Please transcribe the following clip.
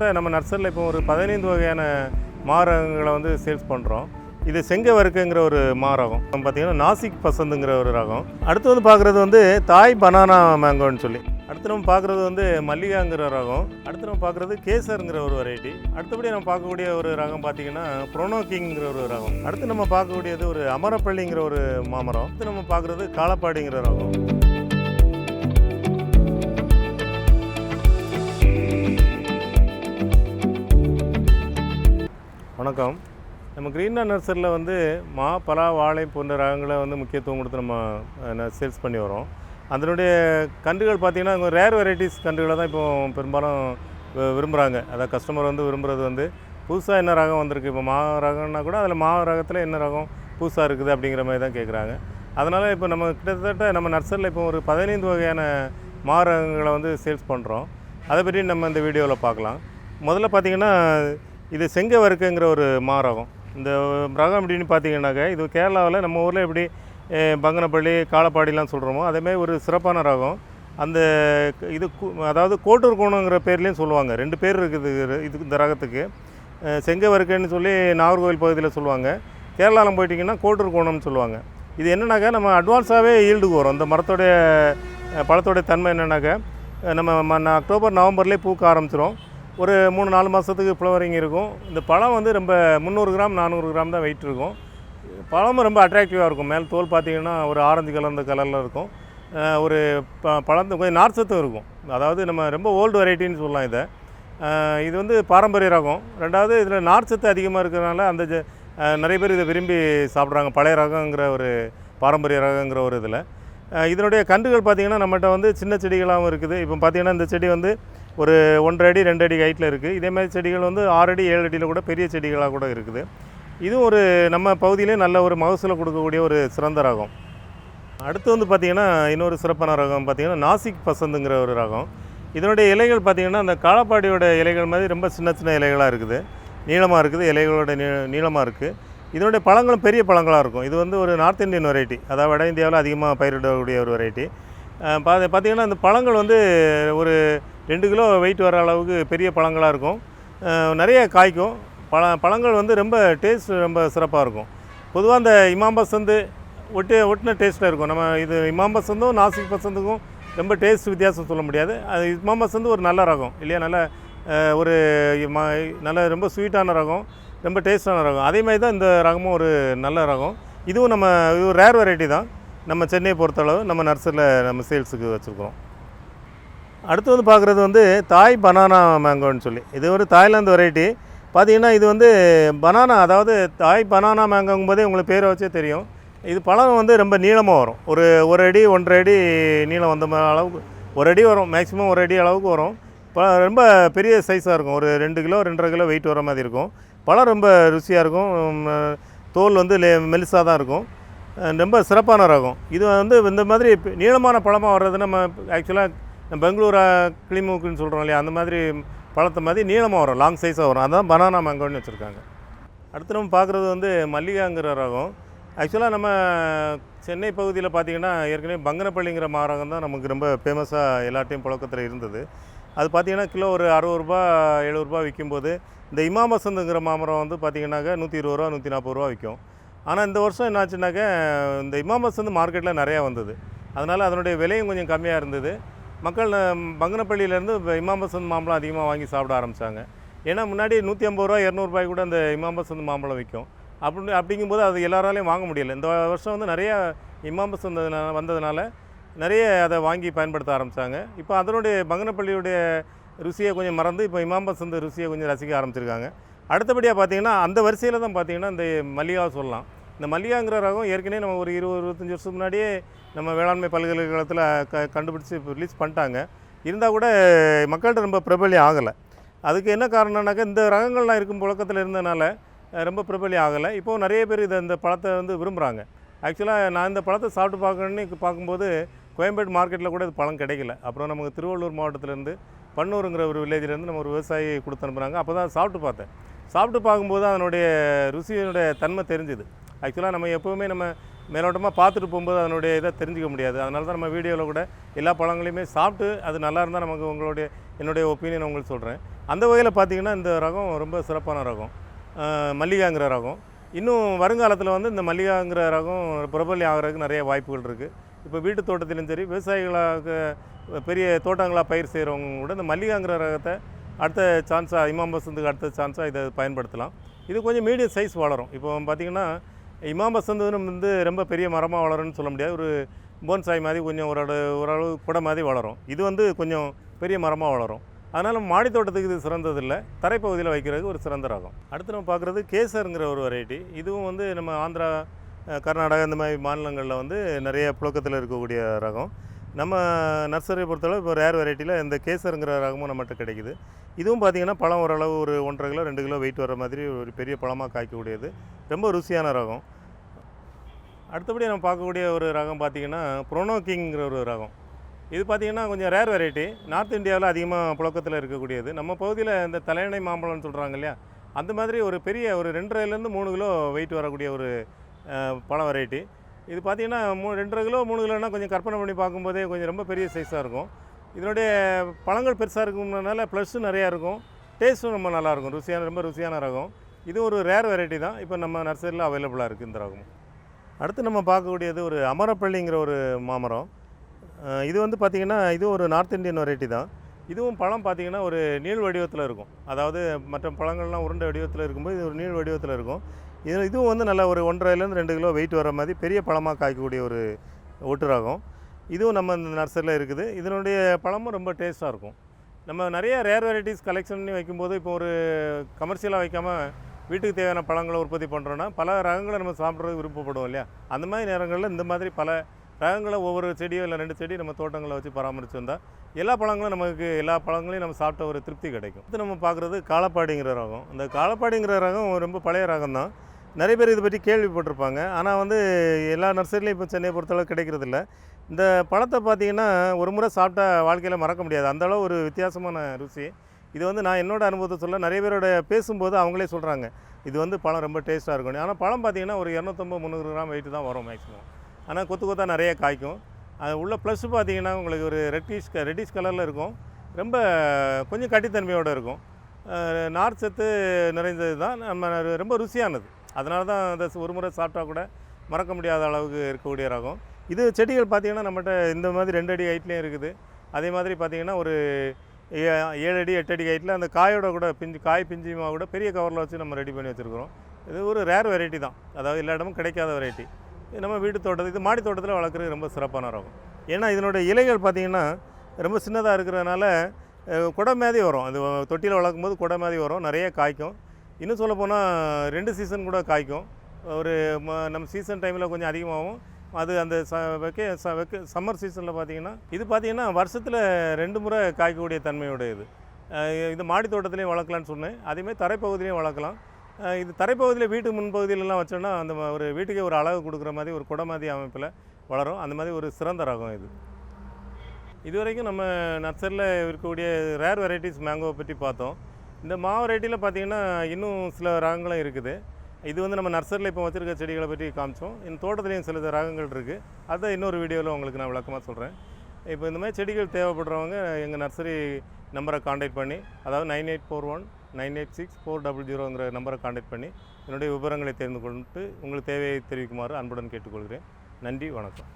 நம்ம நர்சரியில் இப்போ ஒரு 15 வகையான மாரகங்களை வந்து சேல்ஸ் பண்ணுறோம். இது செங்கவருக்குங்கிற ஒரு மாரகம். நம்ம பார்த்தீங்கன்னா நாசிக் பசந்துங்கிற ஒரு ரகம். அடுத்து வந்து பார்க்குறது வந்து தாய் பனானா மேங்கோன்னு சொல்லி. அடுத்து நம்ம பார்க்குறது வந்து மல்லிகாங்கிற ரகம். அடுத்து நம்ம பார்க்குறது கேசருங்கிற ஒரு வெரைட்டி. அடுத்தபடி நம்ம பார்க்கக்கூடிய ஒரு ரகம் பார்த்தீங்கன்னா ப்ரோனோக்கிங்கிற ஒரு ரகம். அடுத்து நம்ம பார்க்கக்கூடியது ஒரு அமரப்பள்ளிங்கிற ஒரு மாமரம். அடுத்து நம்ம பார்க்குறது காலப்பாடிங்கிற ரகம். வணக்கம். நம்ம கிரீன்லேண்ட் நர்சரியில் வந்து மா, பலா, வாழை போன்ற ரகங்களை வந்து முக்கியத்துவம் கொடுத்து நம்ம சேல்ஸ் பண்ணி வரோம். அதனுடைய கன்றுகள் பார்த்திங்கன்னா ரேர் வெரைட்டிஸ் கன்றுகளை தான் இப்போ பெரும்பாலும் விரும்புகிறாங்க. அதாவது கஸ்டமர் வந்து விரும்புகிறது வந்து புதுசாக என்ன ரகம் வந்திருக்கு, இப்போ மா ரகம்னா கூட அதில் மா ரகத்தில் என்ன ரகம் புதுசாக இருக்குது அப்படிங்கிற மாதிரி தான் கேட்குறாங்க. அதனால் இப்போ நம்ம கிட்டத்தட்ட நம்ம நர்சரியில் இப்போ ஒரு 15 வகையான மா ரகங்களை வந்து சேல்ஸ் பண்ணுறோம். அதை பற்றி நம்ம இந்த வீடியோவில் பார்க்கலாம். முதல்ல பார்த்திங்கன்னா இது செங்கவருக்குங்கிற ஒரு மாரகம். இந்த ரகம் எப்படின்னு பார்த்தீங்கன்னாக்கா, இது கேரளாவில் நம்ம ஊரில் எப்படி பங்கனப்பள்ளி, காலப்பாடிலாம் சொல்கிறோமோ அதேமாதிரி ஒரு சிறப்பான ரகம். அந்த இது அதாவது கோட்டூர் கோணங்கிற பேர்லேயும் சொல்லுவாங்க. 2 பேர் இருக்குது இது இந்த ரகத்துக்கு. செங்கவருக்குன்னு சொல்லி நாகர்கோவில் பகுதியில் சொல்லுவாங்க. கேரளாவில் போயிட்டிங்கன்னா கோட்டூர் கோணம்னு சொல்லுவாங்க. இது என்னென்னாக்கா நம்ம அட்வான்ஸாகவே ஈல்டுக்கு வரும். இந்த மரத்தோடைய பழத்தோடைய தன்மை என்னென்னாக்கா, நம்ம அக்டோபர் நவம்பர்லேயே பூக்க ஆரம்பிச்சிடும். ஒரு 3-4 மாதத்துக்கு ஃப்ளவரிங் இருக்கும். இந்த பழம் வந்து ரொம்ப 300 கிராம் 400 கிராம் தான் வெயிட் இருக்கும். பழமும் ரொம்ப அட்ராக்டிவாக இருக்கும். மேல் தோல் பார்த்திங்கன்னா ஒரு ஆரஞ்சு கலந்த கலரில் இருக்கும். ஒரு பழத்து கொஞ்சம் நார்ச்சத்தும் இருக்கும். அதாவது நம்ம ரொம்ப ஓல்டு வெரைட்டின்னு சொல்லலாம் இதை. இது வந்து பாரம்பரிய ரகம். ரெண்டாவது இதில் நார்ச்சத்து அதிகமாக இருக்கிறதுனால அந்த நிறைய பேர் இதை விரும்பி சாப்பிட்றாங்க. பழைய ரகங்கிற ஒரு பாரம்பரிய ரகங்கிற ஒரு இதில் இதனுடைய கன்றுகள் பார்த்திங்கன்னா நம்மகிட்ட வந்து சின்ன செடிகளாகவும் இருக்குது. இப்போ பார்த்திங்கன்னா இந்த செடி வந்து ஒரு 1.5 அடி 2 அடி ஹைட்டில் இருக்குது. இதேமாதிரி செடிகள் வந்து 6 அடி 7 அடியில் கூட பெரிய செடிகளாக கூட இருக்குது. இதுவும் ஒரு நம்ம பகுதியிலே நல்ல ஒரு மகசூலை கொடுக்கக்கூடிய ஒரு சிறந்த ரகம். அடுத்து வந்து பார்த்திங்கன்னா இன்னொரு சிறப்பான ரகம் பார்த்திங்கன்னா நாசிக் பசந்துங்கிற ஒரு ரகம். இதனுடைய இலைகள் பார்த்திங்கன்னா அந்த காலப்பாடியோட இலைகள் மாதிரி ரொம்ப சின்ன சின்ன இலைகளாக இருக்குது. நீளமாக இருக்குது. இலைகளோட நீளமாக இருக்குது. இதனுடைய பழங்களும் பெரிய பழங்களாக இருக்கும். இது வந்து ஒரு நார்த் இந்தியன் வெரைட்டி. அதாவது வட இந்தியாவில் அதிகமாக பயிரிடக்கூடிய ஒரு வெரைட்டி. பார்த்திங்கன்னா இந்த பழங்கள் வந்து ஒரு 2 கிலோ வெயிட் வர அளவுக்கு பெரிய பழங்களாக இருக்கும். நிறைய காய்க்கும். பழங்கள் வந்து ரொம்ப டேஸ்ட் ரொம்ப சிறப்பாக இருக்கும். பொதுவாக இந்த இமாம் பசந்து ஒட்டின டேஸ்ட்டில் இருக்கும். நம்ம இது இமாம் பசந்தும் நாசிக் பசந்துக்கும் ரொம்ப டேஸ்ட் வித்தியாசம் சொல்ல முடியாது. அது இமாம் பசந்து ஒரு நல்ல ரகம் இல்லையா, நல்ல ஒரு நல்ல ரொம்ப ஸ்வீட்டான ரகம், ரொம்ப டேஸ்டான ரகம். அதேமாதிரி தான் இந்த ரகமும் ஒரு நல்ல ரகம். இதுவும் இது ஒரு ரேர் வெரைட்டி தான். நம்ம சென்னையை பொறுத்தளவு நம்ம நர்சரியில் நம்ம சேல்ஸுக்கு வச்சுருக்கோம். அடுத்து வந்து பார்க்குறது வந்து தாய் பனானா மேங்கோன்னு சொல்லி. இது ஒரு தாய்லாந்து வெரைட்டி. பார்த்திங்கன்னா இது வந்து பனானா, அதாவது தாய் பனானா மேங்கோங்கும் போதே உங்களுக்கு பேரை வச்சே தெரியும். இது பழம் வந்து ரொம்ப நீளமாக வரும். ஒரு 1 அடி 1.5 அடி நீளம் வந்த அளவுக்கு 1 அடி வரும். மேக்ஸிமம் 1 அடி அளவுக்கு வரும். ரொம்ப பெரிய சைஸாக இருக்கும். ஒரு 2 கிலோ 2.5 கிலோ வெயிட் வர மாதிரி இருக்கும். பழம் ரொம்ப ருசியாக இருக்கும். தோல் வந்து மெலிசாக தான் இருக்கும். ரொம்ப சிறப்பான ரகம். இது வந்து இந்த மாதிரி நீளமான பழமாக வர்றது நம்ம ஆக்சுவலாக பெங்களூரா கிளிமூக்குன்னு சொல்கிறோம் இல்லையா, அந்த மாதிரி பழத்தை மாதிரி நீளமாக வரும், லாங் சைஸாக வரும். அதுதான் பனானா மேங்கோன்னு வச்சுருக்காங்க. அடுத்து நம்ம பார்க்குறது வந்து மல்லிகாங்கிற ரகம். ஆக்சுவலாக நம்ம சென்னை பகுதியில் பார்த்திங்கன்னா ஏற்கனவே பங்கனப்பள்ளிங்கிற மாரகம் தான் நமக்கு ரொம்ப ஃபேமஸாக எல்லாத்தையும் புழக்கத்தில் இருந்தது. அது பார்த்திங்கன்னா கிலோ ஒரு 60 ரூபா 70 ரூபா விற்கும்போது, இந்த இமாம் பசந்துங்கிற மாமரம் வந்து பார்த்திங்கனாக்கா 120 ரூபா 140 ரூபா விற்கும். ஆனால் இந்த வருஷம் என்னாச்சுனாக்கா இந்த இமாம் பசந்து மார்க்கெட்டில் நிறையா வந்தது. அதனால் அதனுடைய விலையும் கொஞ்சம் கம்மியாக இருந்தது. மக்கள் பங்கனப்பள்ளியிலேருந்து இப்போ இமாம் பசந்த் மாம்பழம் அதிகமாக வாங்கி சாப்பிட ஆரம்பித்தாங்க. ஏன்னா முன்னாடி 150 ரூபா 200 ரூபாய்க்கு கூட அந்த இமாம் பசந்த் மாம்பழம் விற்கும். அப்படிங்கும்போது அது எல்லாராலையும் வாங்க முடியலை. இந்த வருஷம் வந்து நிறையா இமாம் பசந்த் வந்ததுனால நிறைய அதை வாங்கி பயன்படுத்த ஆரம்பித்தாங்க. இப்போ அதனுடைய பங்கனப்பள்ளியுடைய ருசியை கொஞ்சம் மறந்து இப்போ இமாம் பசந்த் ருசியை கொஞ்சம் ரசிக்க ஆரம்பிச்சிருக்காங்க. அடுத்தபடியாக பார்த்திங்கன்னா அந்த வரிசையில் தான் பார்த்திங்கன்னா இந்த மல்லிகாவை சொல்லலாம். இந்த மல்லிகாங்கிற ரகம் ஏற்கனவே நம்ம ஒரு 20-25 வருஷத்துக்கு முன்னாடியே நம்ம வேளாண்மை பல்கலைக்கழகத்தில் கண்டுபிடிச்சி ரிலீஸ் பண்ணிட்டாங்க. இருந்தால் கூட மக்கள்கிட்ட ரொம்ப பிரபலியம் ஆகலை. அதுக்கு என்ன காரணம்னாக்கா, இந்த ரகங்கள்லாம் இருக்கும் புழக்கத்தில் இருந்ததுனால ரொம்ப பிரபலியம் ஆகலை. இப்போது நிறைய பேர் இந்த பழத்தை வந்து விரும்புகிறாங்க. ஆக்சுவலாக நான் இந்த பழத்தை சாப்பிட்டு பார்க்கும்போது கோயம்பேடு மார்க்கெட்டில் கூட இது பழம் கிடைக்கல. அப்புறம் நமக்கு திருவள்ளூர் மாவட்டத்திலேருந்து பன்னூருங்கிற ஒரு வில்லேஜிலேருந்து நம்ம ஒரு விவசாயி கொடுத்து அனுப்புகிறாங்க. அப்போ தான் சாப்பிட்டு பார்த்தேன். சாப்பிட்டு பார்க்கும்போது அதனுடைய ருசியினுடைய தன்மை தெரிஞ்சுது. ஆக்சுவலாக நம்ம எப்போவுமே நம்ம மேலோட்டமாக பார்த்துட்டு போகும்போது அதனுடைய இதை தெரிஞ்சிக்க முடியாது. அதனால தான் நம்ம வீடியோவில் கூட எல்லா பழங்களையுமே சாப்பிட்டு அது நல்லா இருந்தால் நமக்கு என்னுடைய ஒப்பீனியன் உங்களுக்கு சொல்கிறேன். அந்த வகையில் பார்த்திங்கன்னா இந்த ரகம் ரொம்ப சிறப்பான ரகம், மல்லிகாங்கிற ரகம். இன்னும் வருங்காலத்தில் வந்து இந்த மல்லிகாங்கிற ரகம் பிரபல்யம் ஆகிறதுக்கு நிறைய வாய்ப்புகள் இருக்குது. இப்போ வீட்டு தோட்டத்திலும் சரி, விவசாயிகளாக பெரிய தோட்டங்களாக பயிர் செய்கிறவங்க கூட இந்த மல்லிகாங்கிற ரகத்தை அடுத்த சான்ஸாக, இமாம் பசந்துக்கு அடுத்த சான்ஸாக இதை பயன்படுத்தலாம். இது கொஞ்சம் மீடியம் சைஸ் வளரும். இப்போ பார்த்திங்கன்னா இமாம் பசந்துன்னு வந்து ரொம்ப பெரிய மரமாக வளரும்னு சொல்ல முடியாது. ஒரு போன்சாய் மாதிரி கொஞ்சம் ஓரளவு குடை மாதிரி வளரும். இது வந்து கொஞ்சம் பெரிய மரமாக வளரும். அதனால் மாடி தோட்டத்துக்கு இது சிறந்ததில்லை, தரைப்பகுதியில் வைக்கிறதுக்கு ஒரு சிறந்த ரகம். அடுத்து நம்ம பார்க்குறது கேசருங்கிற ஒரு வெரைட்டி. இதுவும் வந்து நம்ம ஆந்திரா, கர்நாடகா இந்த மாதிரி மாநிலங்களில் வந்து நிறைய புழக்கத்தில் இருக்கக்கூடிய ரகம். நம்ம நர்சரியை பொறுத்தளவு இப்போ ரேர் வெரைட்டியில் இந்த கேசருங்கிற ரகமும் நம்மகிட்ட கிடைக்குது. இதுவும் பார்த்திங்கன்னா பழம் ஓரளவு ஒரு 1.5 கிலோ 2 கிலோ வெயிட் வர மாதிரி ஒரு பெரிய பழமாக காய்க்கக்கூடியது, ரொம்ப ருசியான ரகம். அடுத்தபடி நம்ம பார்க்கக்கூடிய ஒரு ரகம் பார்த்திங்கன்னா ப்ரோனோக்கிங்கிற ஒரு ரகம். இது பார்த்திங்கன்னா கொஞ்சம் ரேர் வெரைட்டி, நார்த் இந்தியாவில் அதிகமாக புழக்கத்தில் இருக்கக்கூடியது. நம்ம பகுதியில் இந்த தலையணை மாம்பழம்னு சொல்கிறாங்க இல்லையா, அந்த மாதிரி ஒரு பெரிய ஒரு 2.5 3 கிலோ வெயிட் வரக்கூடிய ஒரு பழ வெரைட்டி. இது பார்த்திங்கன்னா 2.5 கிலோ 3 கிலோனா கொஞ்சம் கற்பனை பண்ணி பார்க்கும்போதே கொஞ்சம் ரொம்ப பெரிய சைஸாக இருக்கும். இதனுடைய பழங்கள் பெருசாக இருக்கும்னால ப்ளஸ்ஸும் நிறையா இருக்கும், டேஸ்ட்டும் ரொம்ப நல்லாயிருக்கும், ரொம்ப ருசியான ரகம். இது ஒரு ரேர் வெரைட்டி தான், இப்போ நம்ம நர்சரியில் அவைலபிளாக இருக்குது இந்த ரகம். அடுத்து நம்ம பார்க்கக்கூடியது ஒரு அமரப்பள்ளிங்கிற ஒரு மாமரம். இது வந்து பார்த்திங்கன்னா இது ஒரு நார்த் இந்தியன் வெரைட்டி தான். இதுவும் பழம் பார்த்திங்கன்னா ஒரு நீள் வடிவத்தில் இருக்கும். அதாவது மற்ற பழங்கள்லாம் உருண்டை வடிவத்தில் இருக்கும்போது இது ஒரு நீள் வடிவத்தில் இருக்கும். இதுவும் வந்து நல்லா ஒரு 1.5 2 கிலோ வெயிட் வர மாதிரி பெரிய பழமாக காய்க்கக்கூடிய ஒரு ஒட்டு ரகம். இதுவும் நம்ம இந்த நர்சரியில் இருக்குது. இதனுடைய பழமும் ரொம்ப டேஸ்ட்டாக இருக்கும். நம்ம நிறைய ரேர் வெரைட்டிஸ் கலெக்ஷன் பண்ணி வைக்கும்போது இப்போ ஒரு கமர்ஷியலாக வைக்காமல் வீட்டுக்கு தேவையான பழங்களை உற்பத்தி பண்ணுறோன்னா பல ரகங்களை நம்ம சாப்பிட்றதுக்கு விருப்பப்படுவோம் இல்லையா, அந்த மாதிரி நேரங்களில் இந்த மாதிரி பல ரகங்களை ஒவ்வொரு செடியோ இல்லை 2 செடி நம்ம தோட்டங்களை வச்சு பராமரித்து வந்தால் எல்லா பழங்களையும் நம்ம சாப்பிட்ட ஒரு திருப்தி கிடைக்கும். இது நம்ம பார்க்குறது காலப்பாடிங்கிற ரகம். இந்த காலப்பாடிங்கிற ரகம் ரொம்ப பழைய ரகம் தான். நிறைய பேர் இதை பற்றி கேள்விப்பட்டிருப்பாங்க. ஆனால் வந்து எல்லா நர்சரிலையும் இப்போ சென்னையை பொறுத்தளவு கிடைக்கிறதில்ல. இந்த பழத்தை பார்த்திங்கன்னா ஒரு முறை சாப்பிட்டா வாழ்க்கையில் மறக்க முடியாது, அந்தளவு ஒரு வித்தியாசமான ருசி. இது வந்து நான் என்னோடய அனுபவத்தை சொல்ல, நிறைய பேரோட பேசும்போது அவங்களே சொல்கிறாங்க இது வந்து பழம் ரொம்ப டேஸ்ட்டாக இருக்கும். ஆனால் பழம் பார்த்திங்கன்னா ஒரு 250-300 கிராம் வெயிட்டு தான் வரும் மேக்ஸிமம். ஆனால் கொத்தாக நிறைய காய்க்கும். அது உள்ள ப்ளஸ் பார்த்திங்கன்னா உங்களுக்கு ஒரு ரெட்டிஷ் கலரில் இருக்கும், ரொம்ப கொஞ்சம் கட்டித்தன்மையோடு இருக்கும். நார் சத்து நிறைந்தது தான், நம்ம ரொம்ப ருசியானது. அதனால தான் அதை ஒரு முறை சாப்பிட்டா கூட மறக்க முடியாத அளவுக்கு இருக்கக்கூடிய ரகம். இது செடிகள் பார்த்திங்கன்னா நம்மகிட்ட இந்த மாதிரி 2 அடி ஹைட்லேயும் இருக்குது. அதே மாதிரி பார்த்திங்கன்னா ஒரு 7 அடி 8 அடி ஹைட்டில் அந்த காயோட கூட பிஞ்சுமா கூட பெரிய கவரில் வச்சு நம்ம ரெடி பண்ணி வச்சுருக்கிறோம். இது ஒரு ரேர் வெரைட்டி தான், அதாவது எல்லா இடமும் கிடைக்காத வெரைட்டி. நம்ம வீட்டு தோட்டத்தில், இது மாடி தோட்டத்தில் வளர்க்குறது ரொம்ப சிறப்பான ரகம். ஏன்னா இதனுடைய இலைகள் பார்த்திங்கன்னா ரொம்ப சின்னதாக இருக்கிறதுனால குடை மாதிரி வரும். அது தொட்டியில் வளர்க்கும் போது குடை மாதிரி வரும், நிறைய காய்க்கும். இன்னும் சொல்லப்போனால் 2 சீசன் கூட காய்க்கும். ஒரு நம்ம சீசன் டைமில் கொஞ்சம் அதிகமாகும். அது அந்த சம்மர் சீசனில் பார்த்திங்கன்னா இது பார்த்திங்கன்னா வருஷத்தில் 2 முறை காய்க்கக்கூடிய தன்மையுடைய இது மாடி தோட்டத்துலேயும் வளர்க்கலான்னு சொன்னேன். அதேமாதிரி தரைப்பகுதியிலையும் வளர்க்கலாம். இது தரைப்பகுதியில் வீட்டு முன்பகுதியிலலாம் வச்சோன்னா அந்த ஒரு வீட்டுக்கே ஒரு அழகு கொடுக்குற மாதிரி ஒரு குடை மாதிரி அமைப்பில் வளரும். அந்த மாதிரி ஒரு சிறந்த ரகம் இது. இதுவரைக்கும் நம்ம நர்சரியில் இருக்கக்கூடிய ரேர் வெரைட்டிஸ் மேங்கோவை பற்றி பார்த்தோம். இந்த வெரைட்டியில் பார்த்திங்கன்னா இன்னும் சில ரகங்களும் இருக்குது. இது வந்து நம்ம நர்சரியில் இப்போ வச்சுருக்க செடிகளை பற்றி காமிச்சோம். இந்த தோட்டத்துலேயும் சில ரகங்கள் இருக்குது, அதை இன்னொரு வீடியோவில் உங்களுக்கு நான் விளக்கமாக சொல்கிறேன். இப்போ இந்த மாதிரி செடிகள் தேவைப்படுறவங்க எங்கள் நர்சரி நம்பரை காண்டாக்ட் பண்ணி, அதாவது 9841-986-400 நம்பரை காண்டாக்ட் பண்ணி என்னுடைய விவரங்களை தெரிந்து கொண்டு உங்களுக்கு தேவையை தெரிவிக்குமாறு அன்புடன் கேட்டுக்கொள்கிறேன். நன்றி, வணக்கம்.